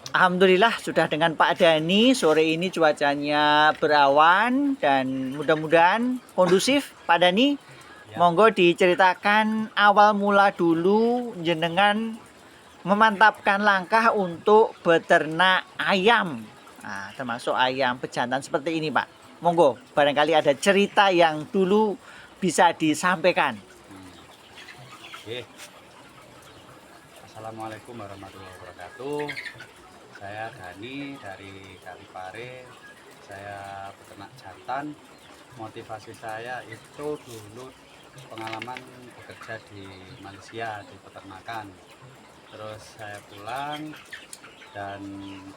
Alhamdulillah sudah dengan Pak Dani. Sore ini cuacanya berawan dan mudah-mudahan kondusif. Pak Dani, Ya, monggo diceritakan awal mula dulu jenengan memantapkan langkah untuk beternak ayam. Nah, termasuk ayam pejantan seperti ini, Pak. Monggo, barangkali ada cerita yang dulu bisa disampaikan. oke. Assalamualaikum warahmatullahi wabarakatuh. Saya Dani dari Kalipare. Saya peternak jantan. Motivasi saya itu dulu pengalaman bekerja di Malaysia di peternakan. Terus saya pulang dan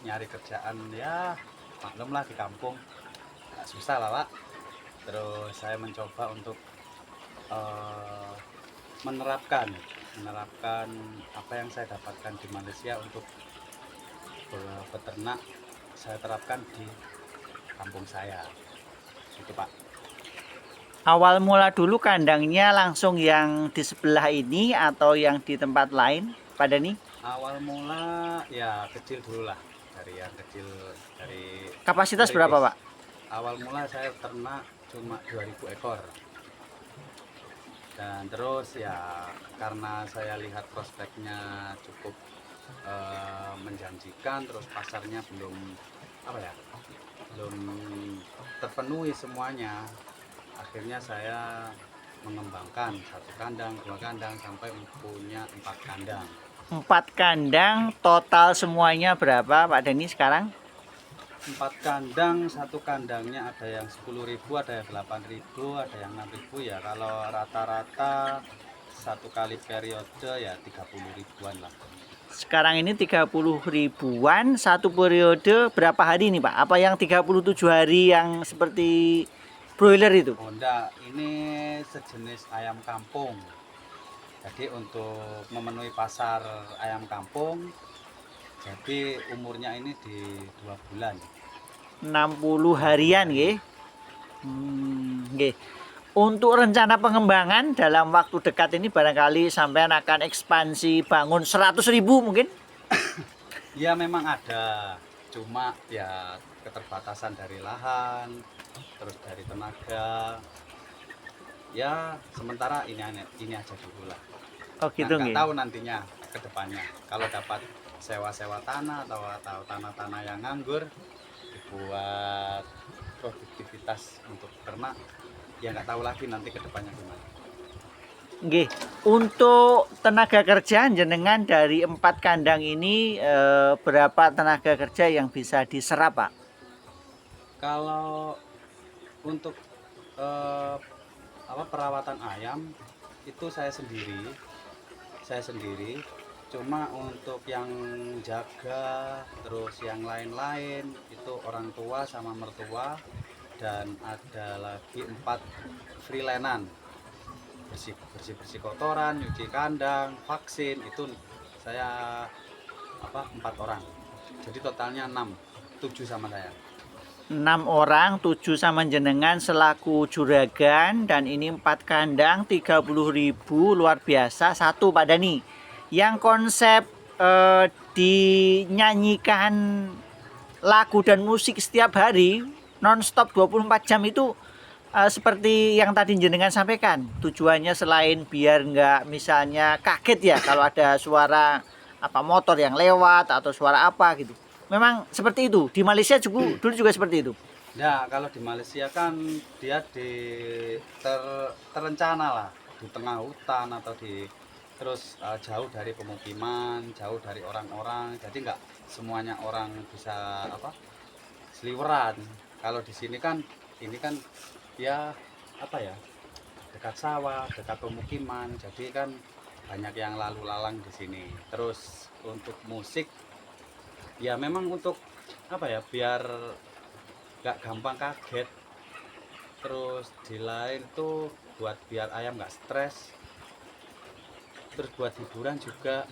nyari kerjaan, ya maklumlah di kampung nggak susah lah Pak. Terus saya mencoba untuk eh, menerapkan apa yang saya dapatkan di Malaysia untuk beternak, saya terapkan di kampung saya itu Pak. Awal mula dulu kandangnya langsung yang di sebelah ini atau yang di tempat lain, Pak Dani? Awal mula ya kecil dulu lah, dari yang kecil, dari Kapasitas berapa, merintis. Pak? Awal mula saya ternak cuma 2000 ekor, dan terus ya karena saya lihat prospeknya cukup menjanjikan, terus pasarnya belum apa ya, belum terpenuhi semuanya. Akhirnya saya mengembangkan satu kandang, dua kandang, sampai punya 4 kandang. 4 kandang, total semuanya berapa, Pak Dani sekarang? 4 kandang, satu kandangnya ada yang 10.000, ada yang 8.000, ada yang 6.000 ya. Kalau rata-rata satu kali periode ya 30 ribuan lah. Sekarang ini 30 ribuan, satu periode berapa hari nih, Pak? Apa yang 37 hari yang seperti broiler itu? Honda ini sejenis ayam kampung. Jadi untuk memenuhi pasar ayam kampung, jadi umurnya ini di 2 bulan. 60 harian, nggih. Nggih. Untuk rencana pengembangan dalam waktu dekat ini barangkali sampean akan ekspansi bangun 100.000 mungkin? Ya memang ada, cuma ya keterbatasan dari lahan, terus dari tenaga. Ya sementara ini aja dulu lah. Oh Nah, gitu nggak nggih. tahu nantinya ke depannya. Kalau dapat sewa-sewa tanah atau tanah-tanah yang nganggur dibuat produktivitas untuk ternak, ya nggak tahu lagi nanti ke depannya gimana. Nggih. Untuk tenaga kerja jenengan dari 4 kandang ini berapa tenaga kerja yang bisa diserap, Pak? Kalau untuk eh, perawatan ayam itu saya sendiri, cuma untuk yang jaga terus yang lain-lain itu orang tua sama mertua, dan ada lagi 4 freelanan, bersih kotoran, nyuci kandang, vaksin, itu saya 4 orang, jadi totalnya 6, 7 sama saya. 6 orang, 7 sama jenengan selaku juragan, dan ini 4 kandang 30.000, luar biasa. Satu, Pak Dani, yang konsep dinyanyikan lagu dan musik setiap hari nonstop 24 jam itu seperti yang tadi jenengan sampaikan, tujuannya selain biar nggak misalnya kaget ya kalau ada suara apa motor yang lewat atau suara apa gitu. Memang seperti itu. Di Malaysia juga dulu juga seperti itu. Nah, kalau di Malaysia kan dia terencana lah di tengah hutan, atau terus jauh dari pemukiman, jauh dari orang-orang. Jadi nggak semuanya orang bisa seliweran. Kalau di sini kan, ini kan ya dekat sawah, dekat pemukiman. Jadi kan banyak yang lalu lalang di sini. Terus untuk musik, ya memang untuk biar nggak gampang kaget, terus di lain tuh buat biar ayam nggak stres, terus buat hiburan juga.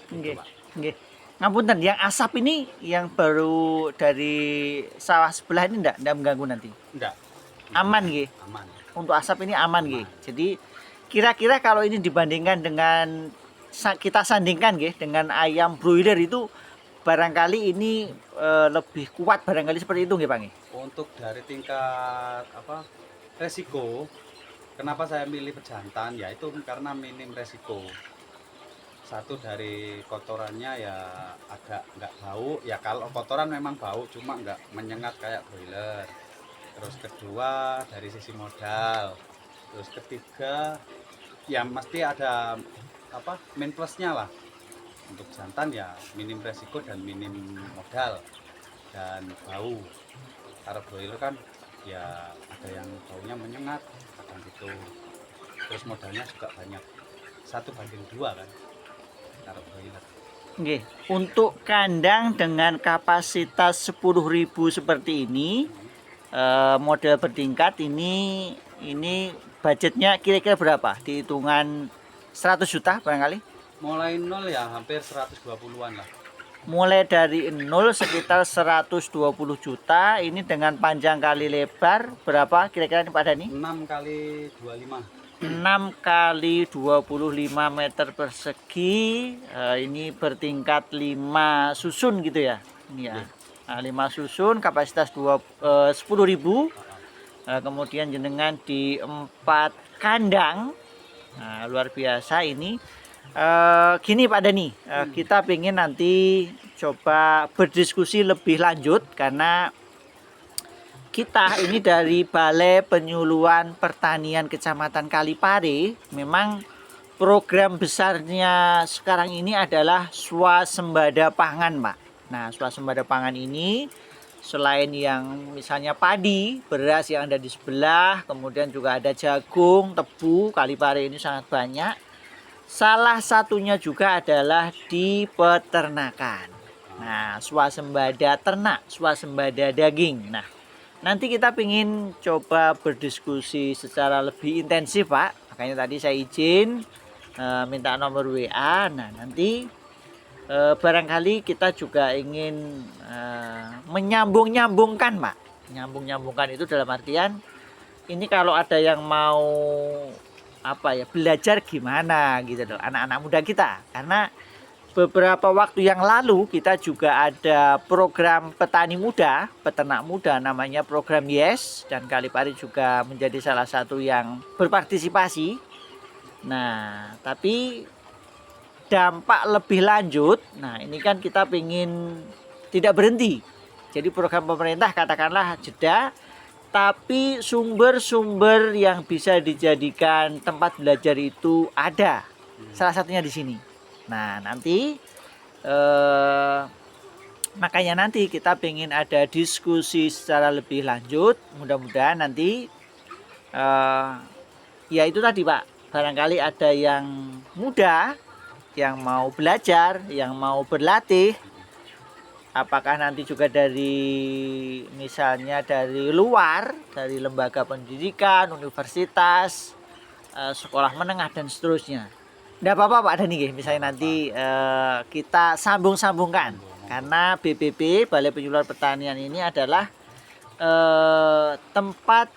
Gitu Nggih, Pak. nggih. Ngapunten, yang asap ini yang baru dari sawah sebelah ini enggak mengganggu nanti. Enggak, Aman nggih. aman, Untuk asap ini aman nggih. aman. Jadi kira-kira kalau ini dibandingkan dengan kita sandingkan nggih dengan ayam broiler itu barangkali ini lebih kuat barangkali seperti itu nggih Pak nggih. Untuk dari tingkat apa resiko, kenapa saya milih pejantan? Ya itu karena minim resiko. Satu dari kotorannya ya agak nggak bau. Ya kalau kotoran memang bau, cuma nggak menyengat kayak broiler. Terus kedua dari sisi modal. Terus ketiga ya mesti ada apa main plusnya lah. Untuk jantan ya minim resiko dan minim modal dan bau. Kalau broiler kan ya ada yang baunya menyengat kadang gitu, terus modalnya juga banyak, 1 banding 2 kan kalau broiler. Nggih, untuk kandang dengan kapasitas 10.000 seperti ini, model bertingkat ini budgetnya kira-kira berapa? Di hitungan 100 juta barangkali? Mulai nol ya hampir 120-an lah. Mulai dari nol sekitar 120 juta. Ini dengan panjang kali lebar berapa kira-kira nih Pak Dani? 6 kali 25. 6 kali 25 meter persegi. Ini bertingkat 5 susun gitu ya. Ini ya. Nah, 5 susun kapasitas 10.000. Kemudian jenengan di 4 kandang. Nah, luar biasa ini. Gini Pak Dani, kita pengen nanti coba berdiskusi lebih lanjut karena kita ini dari Balai Penyuluhan Pertanian Kecamatan Kalipare, memang program besarnya sekarang ini adalah swasembada pangan, Pak. Nah, swasembada pangan ini selain yang misalnya padi, beras yang ada di sebelah, kemudian juga ada jagung, tebu, Kalipare ini sangat banyak. Salah satunya juga adalah di peternakan. Nah, swasembada ternak, swasembada daging. Nah, nanti kita ingin coba berdiskusi secara lebih intensif, Pak. Makanya tadi saya izin minta nomor WA. Nah, nanti barangkali kita juga ingin menyambung-nyambungkan, Pak. Nyambung-nyambungkan itu dalam artian ini kalau ada yang mau belajar gimana gitu loh, anak-anak muda kita. Karena beberapa waktu yang lalu kita juga ada program petani muda, peternak muda, namanya program Yes, dan Kalipare juga menjadi salah satu yang berpartisipasi. Nah, tapi dampak lebih lanjut, nah ini kan kita ingin tidak berhenti. Jadi program pemerintah katakanlah jeda, tapi sumber-sumber yang bisa dijadikan tempat belajar itu ada. Salah satunya di sini. Nah, nanti makanya nanti kita pengen ada diskusi secara lebih lanjut. Mudah-mudahan nanti ya itu tadi Pak, barangkali ada yang muda yang mau belajar, yang mau berlatih. Apakah nanti juga dari misalnya dari luar, dari lembaga pendidikan, universitas, sekolah menengah dan seterusnya. Tidak apa-apa Pak Dani, misalnya nanti kita sambung-sambungkan. Karena BPP, Balai Penyuluhan Pertanian ini adalah tempat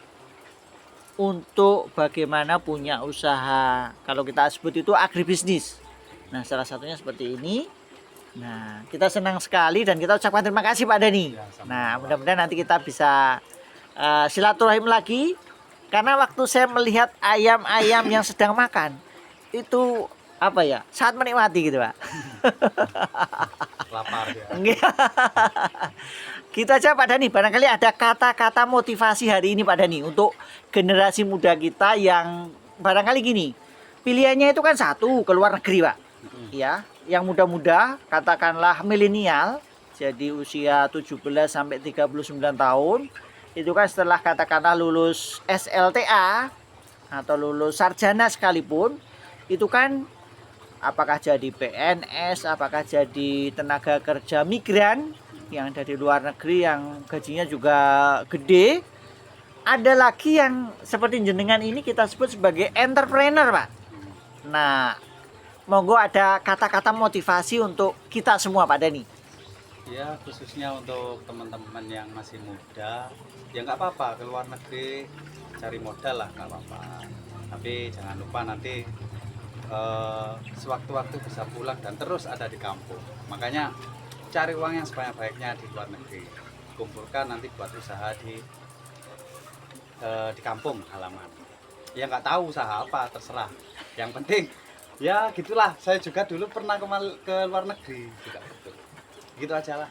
untuk bagaimana punya usaha, kalau kita sebut itu agribisnis. Nah, salah satunya seperti ini. Nah, kita senang sekali dan kita ucapkan terima kasih Pak Dani. Nah, mudah-mudahan nanti kita bisa silaturahim lagi. Karena waktu saya melihat ayam-ayam yang sedang makan, itu sangat menikmati gitu Pak. Lapar ya. Gitu aja Pak Dani, barangkali ada kata-kata motivasi hari ini Pak Dani untuk generasi muda kita yang barangkali gini, pilihannya itu kan satu, ke luar negeri Pak. Ya, yang muda-muda katakanlah milenial, jadi usia 17 sampai 39 tahun, itu kan setelah katakanlah lulus SLTA atau lulus sarjana sekalipun, itu kan apakah jadi PNS, apakah jadi tenaga kerja migran yang dari luar negeri yang gajinya juga gede. Ada lagi yang seperti jenengan ini kita sebut sebagai entrepreneur Pak. Nah, monggo ada kata-kata motivasi untuk kita semua Pak Dani. Ya, khususnya untuk teman-teman yang masih muda, ya nggak apa-apa ke luar negeri cari modal lah, nggak apa-apa. Tapi jangan lupa nanti sewaktu-waktu bisa pulang dan terus ada di kampung. Makanya cari uang yang sebanyak-banyaknya di luar negeri, kumpulkan nanti buat usaha di kampung halaman. Ya nggak tahu usaha apa, terserah. Yang penting ya gitulah. Saya juga dulu pernah ke luar negeri juga betul. Gitu aja lah.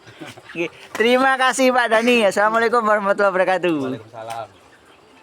Oke, terima kasih Pak Dani. Assalamualaikum warahmatullahi wabarakatuh. Waalaikumsalam.